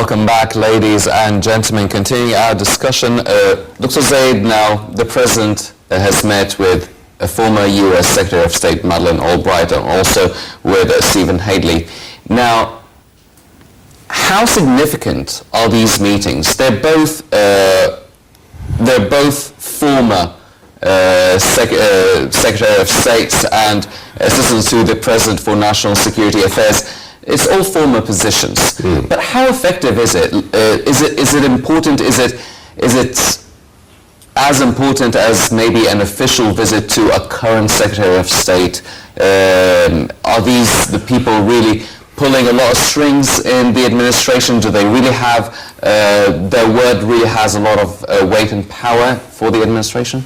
Welcome back, ladies and gentlemen. Continuing our discussion, Dr. Zayed, now the President has met with a former U.S. Secretary of State, Madeleine Albright, and also with Stephen Hadley. Now, how significant are these meetings? They're both former Secretary of State and Assistant to the President for National Security Affairs. It's all former positions. But how effective is it? Is it important? Is it as important as maybe an official visit to a current Secretary of State? Are these the people really pulling a lot of strings in the administration? Do they really have, their word really has a lot of weight and power for the administration?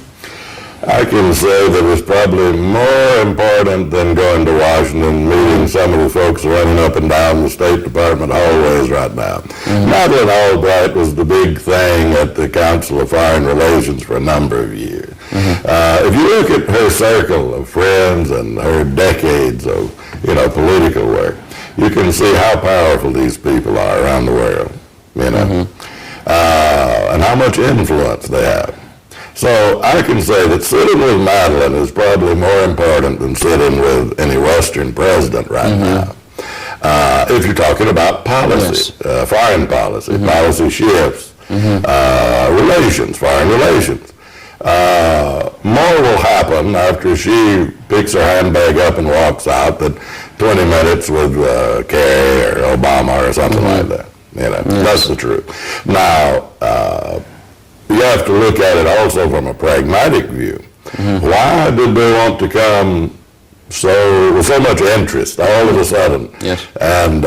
I can say that it's probably more important than going to Washington, meeting some of the folks running up and down the State Department hallways right now. Madeleine Albright was the big thing at the Council of Foreign Relations for a number of years. If you look at her circle of friends and her decades of, political work, you can see how powerful these people are around the world, and how much influence they have. So I can say that sitting with Madeleine is probably more important than sitting with any Western president right now. If you're talking about policy, foreign policy, policy shifts, relations, foreign relations. More will happen after she picks her handbag up and walks out than 20 minutes with Kerry or Obama or something like that. That's the truth. Now, you have to look at it also from a pragmatic view. Why did they want to come with so much interest all of a sudden? And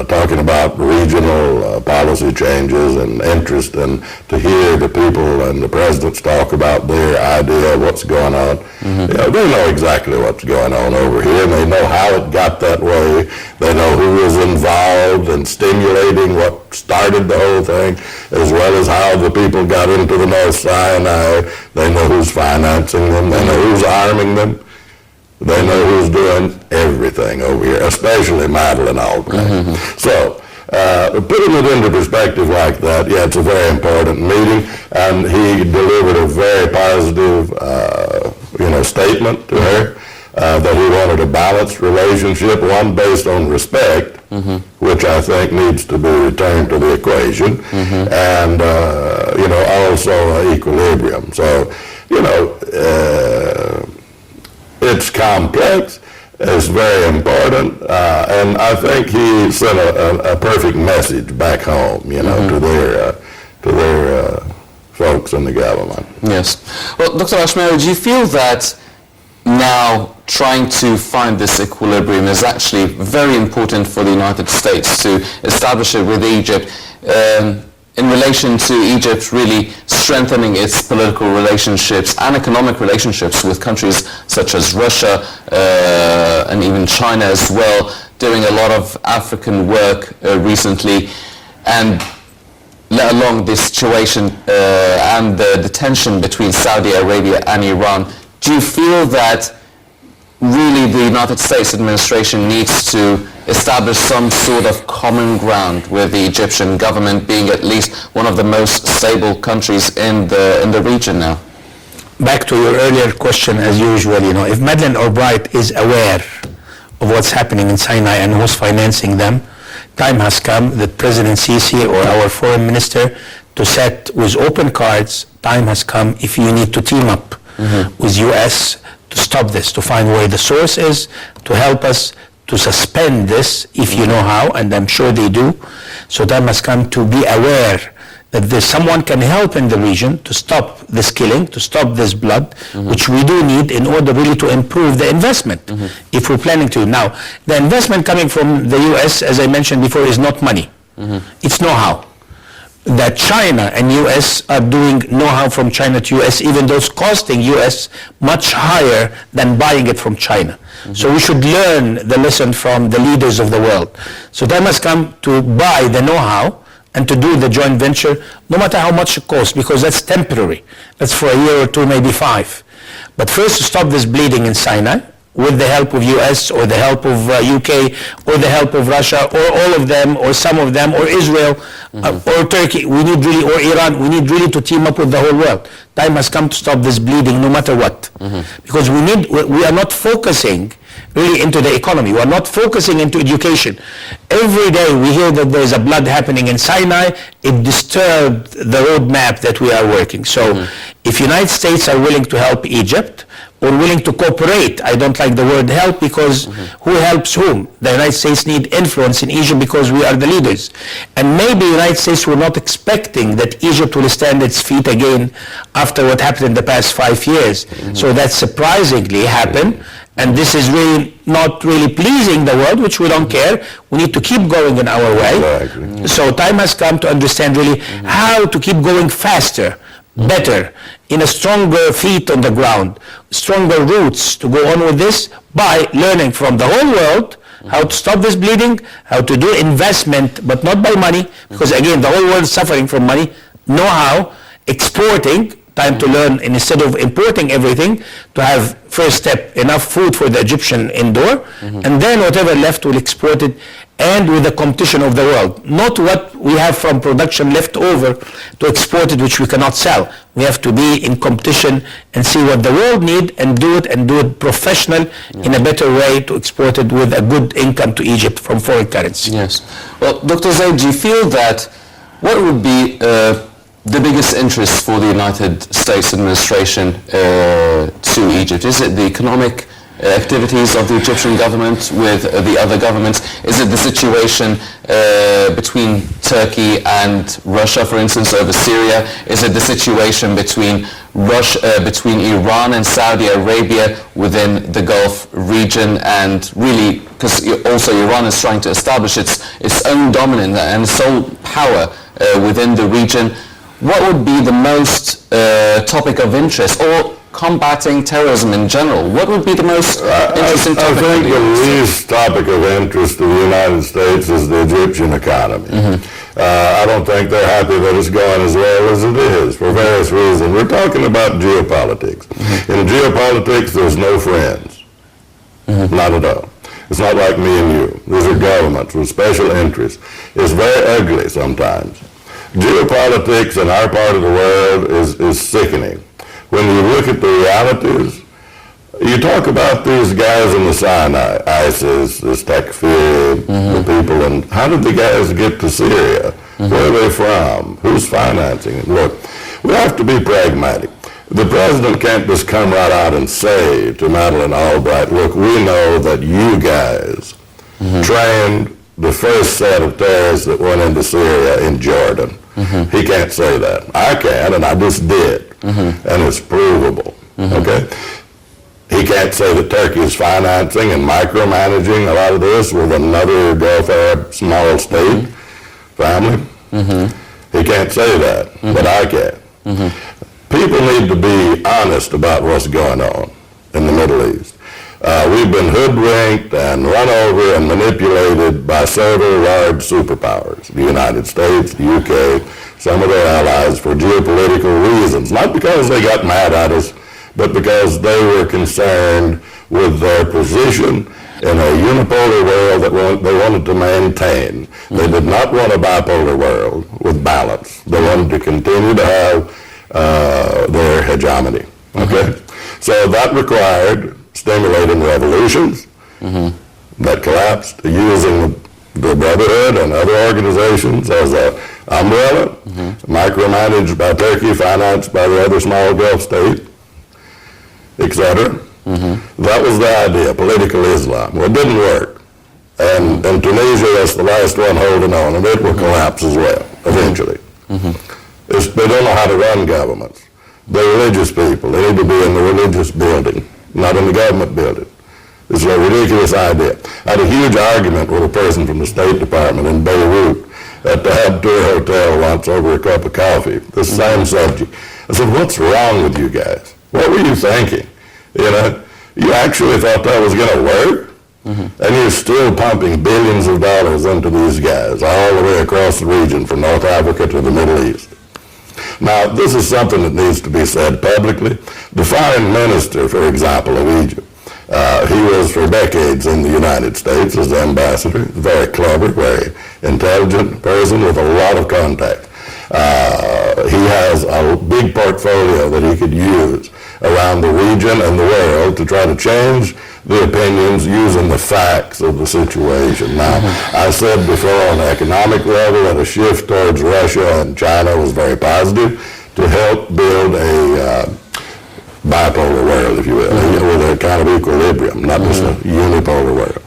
talking about regional policy changes and interest, and to hear the people and the presidents talk about their idea of what's going on. They know exactly what's going on over here, and they know how it got that way. They know who was involved in stimulating what started the whole thing, as well as how the people got into the North Sinai. They know who's financing them. They know who's arming them. They know who's doing everything over here, especially Madeleine Albright. So, putting it into perspective like that, it's a very important meeting, and he delivered a very positive, statement to her, that he wanted a balanced relationship, one based on respect, which I think needs to be returned to the equation, and, also equilibrium. So, it's complex, it's very important, and I think he sent a perfect message back home, to their folks in the government. Yes. Well, Dr. Ashmawy, do you feel that now trying to find this equilibrium is actually very important for the United States to establish it with Egypt, in relation to Egypt really strengthening its political relationships and economic relationships with countries such as Russia and even China as well, doing a lot of African work recently, and let alone this situation and the tension between Saudi Arabia and Iran. Do you feel that really the United States administration needs to establish some sort of common ground with the Egyptian government, being at least one of the most stable countries in the region now? Back to your earlier question, as usual, if Madeleine Albright is aware of what's happening in Sinai and who's financing them, time has come that President Sisi or our foreign minister to set with open cards. Time has come if you need to team up with U.S. to stop this, to find where the source is, to help us to suspend this if you know how, and I'm sure they do. So time has come to be aware that there's someone can help in the region to stop this killing, to stop this blood, which we do need in order really to improve the investment, if we're planning to. Now, the investment coming from the U.S., as I mentioned before, is not money. It's know-how. That China and U.S. are doing know-how from China to U.S., even though it's costing U.S. much higher than buying it from China. So we should learn the lesson from the leaders of the world. So time has come to buy the know-how and to do the joint venture, no matter how much it costs, because that's temporary. That's for a year or two, maybe 5. But first, to stop this bleeding in Sinai, with the help of US or the help of UK or the help of Russia or all of them or some of them or Israel or Turkey. We need really, or Iran, we need really to team up with the whole world. Time has come to stop this bleeding no matter what. Because we are not focusing really into the economy. We are not focusing into education. Every day we hear that there is a blood happening in Sinai. It disturbed the roadmap that we are working. So if United States are willing to help Egypt or willing to cooperate, I don't like the word help because who helps whom? The United States need influence in Egypt because we are the leaders. And maybe the United States were not expecting that Egypt will stand its feet again after what happened in the past 5 years. So that surprisingly happened. And this is really not really pleasing the world, which we don't care. We need to keep going in our way. Exactly. So time has come to understand really how to keep going faster, better, in a stronger feet on the ground, stronger roots to go on with this by learning from the whole world how to stop this bleeding, how to do investment, but not by money, because again, the whole world is suffering from money, know-how, exporting, time to learn, and instead of importing everything, to have, first step, enough food for the Egyptian indoor, and then whatever left we'll export it, and with the competition of the world. Not what we have from production left over to export it, which we cannot sell. We have to be in competition and see what the world need and do it professional in a better way to export it with a good income to Egypt from foreign currency. Yes. Well, Dr. Zayed, do you feel that what would be the biggest interest for the United States administration to Egypt? Is it the economic activities of the Egyptian government with the other governments? Is it the situation between Turkey and Russia, for instance, over Syria? Is it the situation between between Iran and Saudi Arabia within the Gulf region, and really, because also Iran is trying to establish its own dominance and sole power within the region? What would be the most topic of interest, or combating terrorism in general? What would be the most interesting topic? I think the least topic of interest to the United States is the Egyptian economy. I don't think they're happy that it's going as well as it is for various reasons. We're talking about geopolitics. In geopolitics, there's no friends. Not at all. It's not like me and you. These are governments with special interests. It's very ugly sometimes. Geopolitics in our part of the world is sickening. When you look at the realities, you talk about these guys in the Sinai, ISIS, this Takfir, the people, and how did the guys get to Syria? Where are they from? Who's financing it? Look, we have to be pragmatic. The president can't just come right out and say to Madeleine Albright, look, we know that you guys trained the first set of terrorists that went into Syria in Jordan. He can't say that. I can, and I just did. And it's provable. Okay? He can't say that Turkey is financing and micromanaging a lot of this with another Gulf Arab small state family. He can't say that, but I can. People need to be honest about what's going on in the Middle East. We've been hoodwinked and run over and manipulated by several large superpowers, the United States, the UK, some of their allies, for geopolitical reasons. Not because they got mad at us, but because they were concerned with their position in a unipolar world that they wanted to maintain. They did not want a bipolar world with balance. They wanted to continue to have their hegemony. Okay? So that required stimulating revolutions that collapsed, using the Brotherhood and other organizations as an umbrella, micromanaged by Turkey, financed by the other small Gulf state, etc. That was the idea, political Islam. Well, it didn't work. And in Tunisia, that's the last one holding on, and it will collapse as well, eventually. They don't know how to run governments. They're religious people. They need to be in the religious building, not in the government building. It's a ridiculous idea. I had a huge argument with a person from the State Department in Beirut at the Habtour Hotel once over a cup of coffee, the same subject. I said, what's wrong with you guys? What were you thinking? You know, you actually thought that was going to work? And you're still pumping billions of dollars into these guys all the way across the region from North Africa to the Middle East. Now, this is something that needs to be said publicly. The foreign minister, for example, of Egypt, He was for decades in the United States as ambassador. Very clever, very intelligent person with a lot of contacts. He has a big portfolio that he could use around the region and the world to try to change the opinions using the facts of the situation. Now, I said before on the economic level that a shift towards Russia and China was very positive to help build a bipolar world, if you will, with a kind of equilibrium, not just a unipolar world.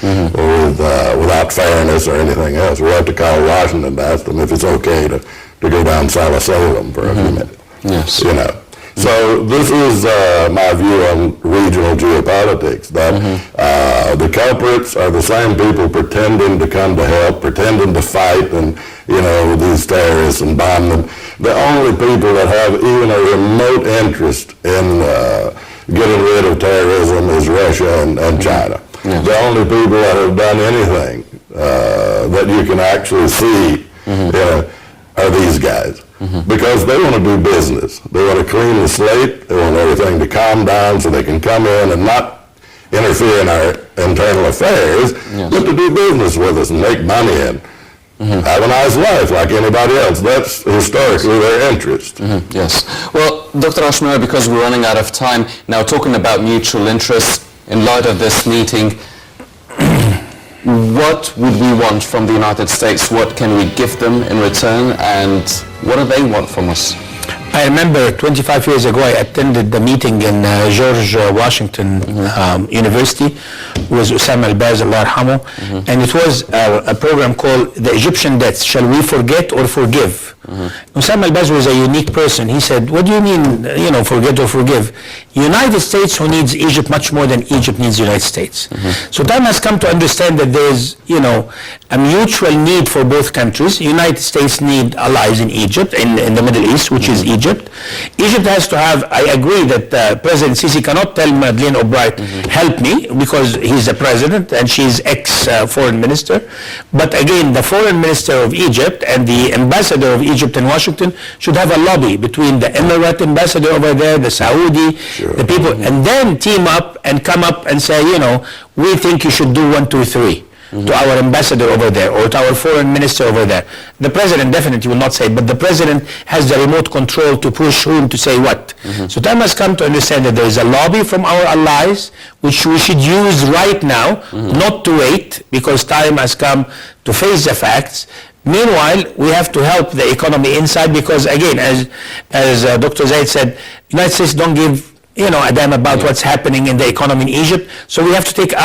Without fairness or anything else. We have to call Washington to ask them if it's okay to go down Salem for a few minutes. Yes. You know. So this is my view on regional geopolitics, that the culprits are the same people pretending to come to help, pretending to fight, and, you know, these terrorists and bomb them. The only people that have even a remote interest in getting rid of terrorism is Russia and China. Yes. The only people that have done anything that you can actually see are these guys. Because they want to do business. They want to clean the slate. They want everything to calm down so they can come in and not interfere in our internal affairs, but to do business with us and make money and have a nice life like anybody else. That's historically their interest. Yes. Well, Dr. Ashmawy, because we're running out of time, now talking about mutual interests, in light of this meeting, what would we want from the United States? What can we give them in return? And what do they want from us? I remember 25 years ago, I attended the meeting in George Washington University with Osama al-Baz, Allah yarhamu, and it was a program called The Egyptian Debts, Shall We Forget or Forgive? Osama al-Baz was a unique person. He said, what do you mean, forget or forgive? United States who needs Egypt much more than Egypt needs the United States. So time has come to understand that there's, a mutual need for both countries. United States need allies in Egypt, in the Middle East, which is Egypt. Egypt has to have, I agree that President Sisi cannot tell Madeleine Albright, help me, because he's the president and she's ex-foreign minister. But again, the foreign minister of Egypt and the ambassador of Egypt in Washington should have a lobby between the Emirate ambassador over there, the Saudi, the people, and then team up and come up and say, we think you should do 1, 2, 3. To our ambassador over there or to our foreign minister over there. The president definitely will not say it, but the president has the remote control to push whom to say what. So time has come to understand that there is a lobby from our allies which we should use right now, not to wait, because time has come to face the facts. Meanwhile, we have to help the economy inside, because again, as Dr. Zayed said, United States don't give a damn about what's happening in the economy in Egypt. So we have to take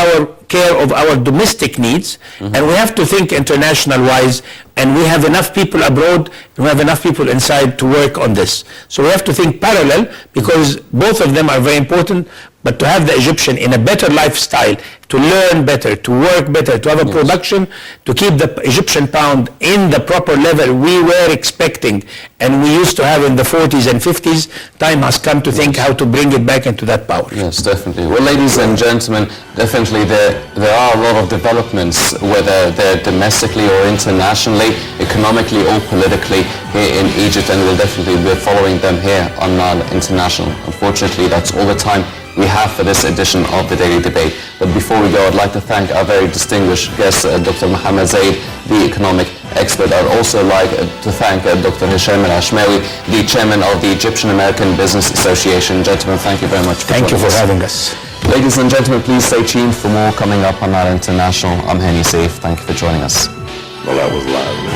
care of our domestic needs, and we have to think international wise, and we have enough people abroad and we have enough people inside to work on this. So we have to think parallel, because both of them are very important, but to have the Egyptian in a better lifestyle, to learn better, to work better, to have a production, to keep the Egyptian pound in the proper level we were expecting and we used to have in the 40s and 50s, time has come to think how to bring it back into that power. Yes, definitely. Well, ladies and gentlemen, definitely there are a lot of developments, whether they're domestically or internationally, economically or politically, here in Egypt, and we'll definitely be following them here on Nile International. Unfortunately, that's all the time we have for this edition of the Daily Debate. But before we go, I'd like to thank our very distinguished guest, Dr. Mohamed Zayed, the economic expert. I'd also like to thank Dr. Hesham Ashmawy, the chairman of the Egyptian American Business Association. Gentlemen, thank you very much for Thank you for us. having us. Ladies and gentlemen, please stay tuned for more coming up on Nile International. I'm Henny Saif. Thank you for joining us. Well, that was live.